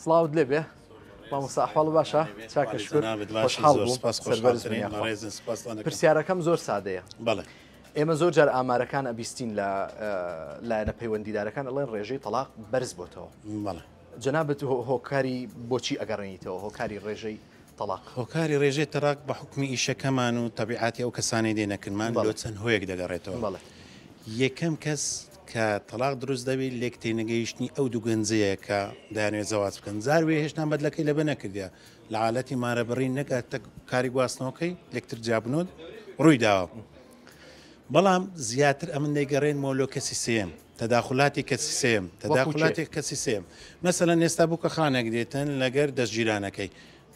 سڵاو لێ بێ مامۆستا ئەحواڵ باشە چاکە شکر خۆشحاڵ بووم سەربەرزبوونی پرسیارەکەم زۆر سادەیە بەڵێ ئێمە زۆر جار ئامارەکان ئەبیستین لە لایەنە پەیوەندیدارەکان ئەڵێن ڕێژەی تەلاق بەرز بۆتەوە بەڵێ جەنابەت هۆکاری بۆچی ئەگەڕێنیتەوە هۆکاری ڕێژەی تەلاق هۆکاری ڕێژەی تەلاق بە حکمی ئیشەکەمان و تەبیعاتی ئەو کەسانی دێنەکردمان لۆ چەند هۆیەک دەگەڕێتەوە بەڵێ یەکەم کەس کە تەلاق دروست دەبێت لێک تێنەگەیشتنی ئەو دوو گەنجەیە کە دایانێت زەواج بکەن زاروێ هێشتان بەدلەکەی لەبە نەکردیا لە حالەتی مارەبڕی نەکاتە کاری گواستنەوەکەی لێکتر جابنۆت ڕووی داوە بەڵام زیاتر ئەمن دەیگەڕێنەوە لۆ کەسی سێم تەداخلاتی کەسی سێم تەداخلاتی کەسی سێم مەسەلەن ئێستا بووکە خانێک دێتن لەگەر دەستگیرانەکەی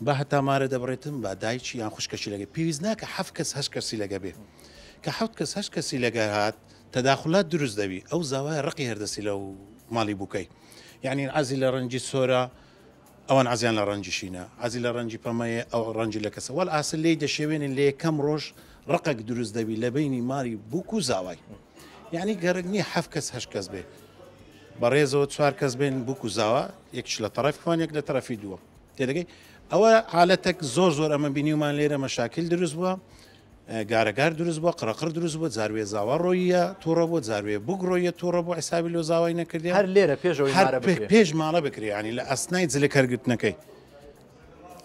بە هەتا مارە دەبڕێتن بە دایکی یان خوشکەشی لەگە پێویست ناکە حەفت کەس هەشت کەسی لەگە بێ کە حەوت کەس هەشت کەسی لەگە هات تەداخلات دروست دەبی ئەو زاوای ڕقی هەردەسی لەو ماڵی بووکەی یعنی عزی لە ڕەنجی سۆرە ئەوان عزیان لە ڕەنجیشینە عزی لە ڕەنجی پەمەیە ئەو ڕەنجی لە کەسە وەل ئاسل لێی دەشێوێنن لە یەکەم ڕۆژ ڕقێک دروست دەبی لە بینی ماری بووک و زاوای یعنی گەرەک نییە حەفت کەس هەشت کەس بێ بەڕێزەوە چوار کەس بێن بووک و زاوە یەکش لە تەڕەفیان یەک لە تەرەفی دووە تێدەگەی ئەوە حالەتێک زۆر زۆر ئەمە بینیومان لێرە مەشاکل دروست بووە گارەگار دروست بووە قڕقڕ دروست بووە جاروێ زاوا ڕۆیە تووڕە بۆ جاروێ بووک ڕۆیە تووڕە بۆ حسابی لۆ زاوای نەکردی هەر لێرە پێش ماڵە بکریانی لە ئەسنای جلە کەرگرتنەکەی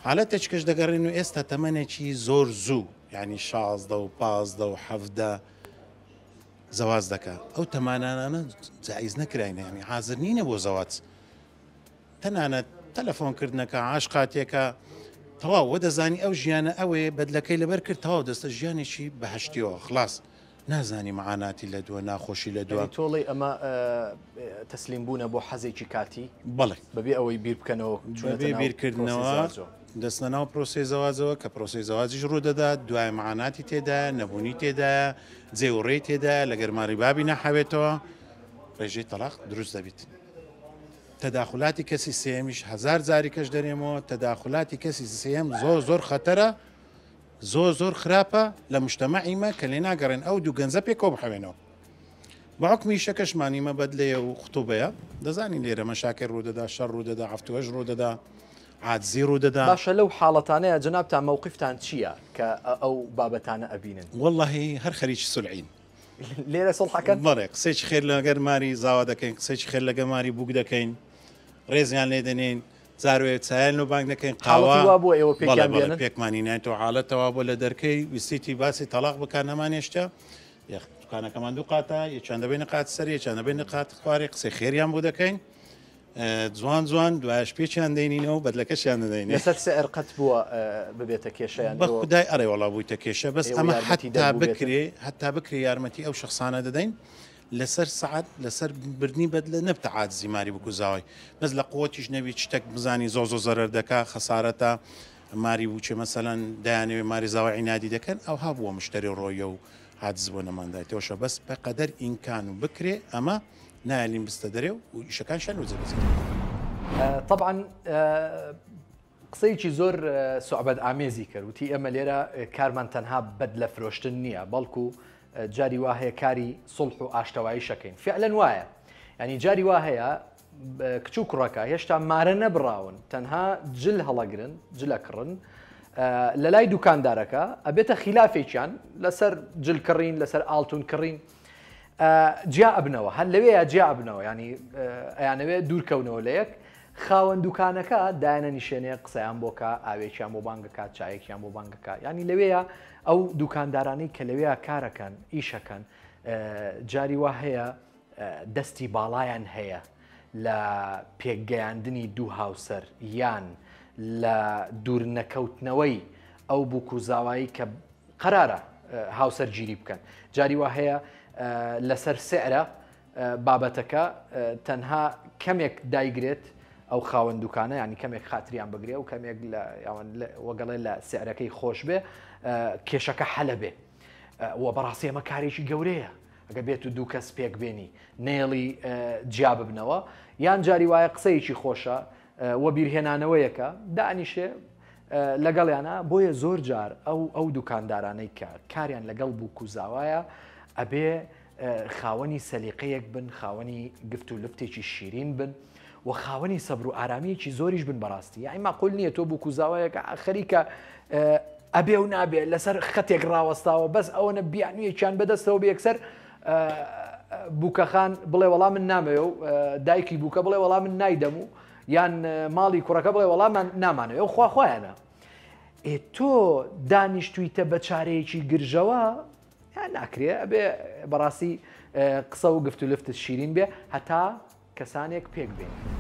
حالەتێک کەش دەگەڕێن و ئێستا تەمەنێکی زۆر زوو ینی 16 و 15 و 17 زەواز دەکا ئەو تەمانانە جایز نەکراینە ینی حاضر نینە بۆ زەواج تەنانەت تەلەفۆنکردنەکە عاشقاتێکە تەواو وە دەزانی ئەو ژیانە ئەوەیە بەدلەکەی لەبەر کرد تەواو دەستە ژیانێکی بەهشتیەوە خلاص نازانی معاناتی لە دووە ناخۆشی لە دووە تۆڵی ئەمە تەسلیم بوونە بۆ حەزێکی کاتی بەڵێ بەبێ ئەوەی بیر بکەنەوە بەبێ بیرکردنەوە دەستە ناو پرۆسی زەواجەوە کە پرۆسی زەواجیش ڕوودەدات دوای معاناتی تێدا نەبوونی تێدا جێوڕێی تێدا لە گەرماری بابی نەحەوێتەوە ڕێژەی تەلاق دروست دەبێت تەداخلاتی کەسی سێمیش هزار جاری کەش دەرێمەوە تەداخلاتی کەسی سێم زۆر زۆر خەتەرە زۆر زۆر خراپە لە مشتەمەعیمە کە لێ ناگەڕێن ئەو دوو گەنجە پێکەوە بحەوێنەوە بەعکمی شەکەشمانیمە بەدلەیە و خوتوبەیە دەزانین لێرە مەشاکل ڕوودەدا شەڕ ڕوودەدا هەفتوەش ڕوودەدا عادزی ڕوودەدا باشە لەو حاڵەتانەیە جەنابتان مووقفتان چییە کە ئەو بابەتانە ئەبینن واللهی هەر خەریکی سولعین لێرە سڵحەکەن بەڵێ قسێکی خێر لەگەر ماری زاوا دەکەین قسێکی خێر لەگە ماری بووک دەکەین ڕێزیان لێ دەنین زاروێ چایان و بانگ دەکەین قاوا بۆ ئێوە پێکمانی نایێتەوە حاڵەتەوە بۆ لە دەرکەی ویستیتی باسی تەلاق بکار نەمانێشتە دوکانەکەمان دوو قاتە یەکیان دەبێنە قات سەر یەکیان دەبێنە قات خوارێ قسەی خێریان بۆ دەکەین جوان جوان دوایش پێچیان دێنینەوە بەدلەکەشیان دەدەین لەسەر سعر قەت بووە ببێتە کێشەیان بە خودای ئەڕێ وەڵا بوویتە کێشە بەس ئەمە حتا بکرێ یارمەتی ئەو شخصانە دەدەین لەسەر سعات لەسەر بردننی بەدلە نەبتە عادزی ماری بکوزاوی بەس لە قوتیش نەبی شتێک بزانی زۆ زۆ زەرەر دەکا خەسارەتە ماری بووچێ مەسەلەن دایانەوێ ماری زاوای عینادی دەکەن ئەو هەبووە مشتری ڕۆیە و عادز بۆ نەماندایەوەشە بەس بەقەدەر ئینکان و بکرێ ئەمە نایلین بستە دەرێ و ئیشەکان شەن وجبێت طبعا قسەیەکی زۆر سوعبەت ئامێزی کرد وتی ئەمە لێرە کارمان تەنها بەد لە فرۆشتن نییە بەڵکو جاری وا هەیە کاری سڵح و ئاشتەوایی شەکەین فعلەن وایە ینی جاری وا هەیە کچ و کوڕەکە هێشتا مارە نەبراون تەنها جل هەڵەگرن جلەکڕن لە لای دوکاندارەکە ئەبێتە خلافێکیان لەسەر جلکڕین لەسەر ئاڵتون کڕین جیا ئەبنەوە هەر لەوەیە جیا ئەبنەوە ینی ئەیانەوێت دوورکەونەوە لە یەک خاوەن دوکانەکە دایانە نیشێنەیە قسەیان بۆکە ئاوێکیان بۆ بانگەکە چایەکیان بۆ بانگەکە ینی لەوەیە ئەو دوکاندارانەی کە لەوەیە کارەکەن ئیشەکەن جاری وا هەیە دەستی باڵایان هەیە لە پێکگەیاندنی دوو هاوسەر یان لە دوور نەکەوتنەوەی ئەو بووک و زاوایی کە قەرارە هاوسەر گیری بکەن جاری وا هەیە لەسەر سعرە بابەتەکە تەنها کەمێک دایگرێت ئەو خاوەن دوکانە ینی کەمێک خاتریان بگرێ و کەمێک وەگەڵێ لە سعرەکەی خۆش بێ کێشەکە حەلە بێ وە بەڕاستی ئەمە کارێکی گەورەیە ئەگە بێت و دوو کەس پێک بێنی نێڵی جیا ببنەوە یان جاری وایە قسەیەکی خۆشە وە بیرهێنانەوەیەکە دانیشێ لەگەڵیانە بۆیە زۆر جار ئەو دوکاندارانەی کە کاریان لەگەڵ بوو کوزاوایە ئەبێ خاوەنی سەلیقەیەک بن خاوەنی گفت و لفتێکی شیرین بن و خاوەنی سەبر و ئارامەیەکی زۆریش بن بەڕاستی یعنی ماقول نییە تۆ بوو کوزاوایەکە خەریکە ئەبێ و نابێ لەسەر خەتێک ڕاوەستاوە بەس ئەوەنە بیانویەکیان بەدەستەوە بێکسەر بووکەخان بڵێ وەڵام من نامەوێ و دایکی بووکە بڵێ وەڵام من نایدەم و یان ماڵی کوڕەکە بڵێ وەڵامان نامانەوێ و خواخوایانە تۆ دانیشتویتە بە چارەیەکی گرژەوە یان ناکرێ ئەبێ بەڕاستی قسە و گفتو لفتت شیرین بێ هەتا کەسانێک پێک بێن.